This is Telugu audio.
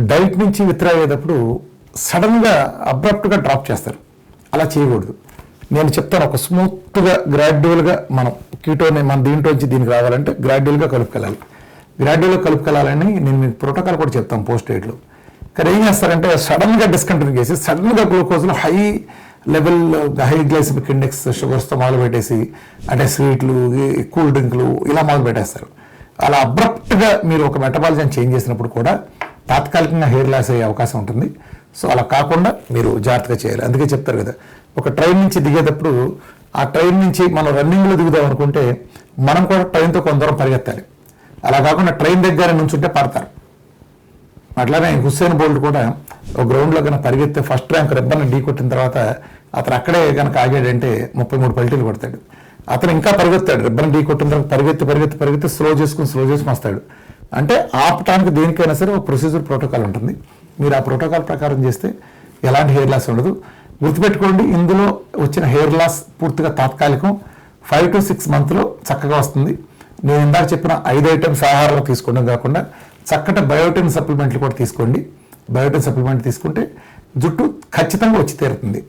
డైట్ నుంచి విత్డ్రా అయ్యేటప్పుడు సడన్గా అబ్రప్ట్గా డ్రాప్ చేస్తారు. అలా చేయకూడదు. నేను చెప్తాను, ఒక స్మూత్గా గ్రాడ్యువల్గా మనం కీటోని మన దీంట్లోంచి దీనికి రావాలంటే గ్రాడ్యువల్గా కలుపుకెళ్ళాలి. గ్రాడ్యువల్గా కలుపుకెళ్ళాలని నేను మీకు ప్రోటోకాల్ కూడా చెప్తాను పోస్ట్ డైట్లో. కానీ ఏం చేస్తారంటే సడన్గా డిస్కంటిన్యూ చేసి సడన్గా గ్లూకోజ్లో high level high glycemic index షుగర్స్తో మొదలు పెట్టేసి అంటే స్వీట్లు కూల్ డ్రింక్లు ఇలా మొదలు పెట్టేస్తారు. అలా అబ్రప్ట్గా మీరు ఒక మెటబాలిజం చేంజ్ చేసినప్పుడు కూడా తాత్కాలికంగా హెయిర్ లాస్ అయ్యే అవకాశం ఉంటుంది. సో అలా కాకుండా మీరు జాగ్రత్తగా చేయాలి. అందుకే చెప్తారు కదా, ఒక ట్రైన్ నుంచి దిగేటప్పుడు ఆ ట్రైన్ నుంచి మనం రన్నింగ్లో దిగుదాం అనుకుంటే మనం కూడా ట్రైన్తో కొంత దూరం పరిగెత్తాలి. అలా కాకుండా ట్రైన్ దగ్గర నుంచుంటే పడతారు. అట్లానే హుస్సేన్ బోల్ట్ కూడా ఒక గ్రౌండ్లో కనుక పరిగెత్తే ఫస్ట్ ర్యాంక్ రిబ్బన్ ఢీ కొట్టిన తర్వాత అతను అక్కడే కనుక ఆగాడంటే 33 పల్టీలు కొడతాడు. అతను ఇంకా పరిగెత్తాడు, రిబ్బన్ ఢీ కొట్టిన తర్వాత పరిగెత్తి స్లో చేసుకుని వస్తాడు. అంటే ఆపటానికి దేనికైనా సరే ఒక ప్రొసీజర్ ప్రోటోకాల్ ఉంటుంది. మీరు ఆ ప్రోటోకాల్ ప్రకారం చేస్తే ఎలాంటి హెయిర్ లాస్ ఉండదు. గుర్తుపెట్టుకోండి, ఇందులో వచ్చిన హెయిర్ లాస్ పూర్తిగా తాత్కాలికం. 5 to 6 months చక్కగా వస్తుంది. నేను ఇందాక చెప్పిన 5 ఐటమ్స్ ఆహారంలో తీసుకోవడం కాకుండా చక్కటి బయోటిన్ సప్లిమెంట్లు కూడా తీసుకోండి. బయోటిన్ సప్లిమెంట్ తీసుకుంటే జుట్టు ఖచ్చితంగా వచ్చి తీరుతుంది.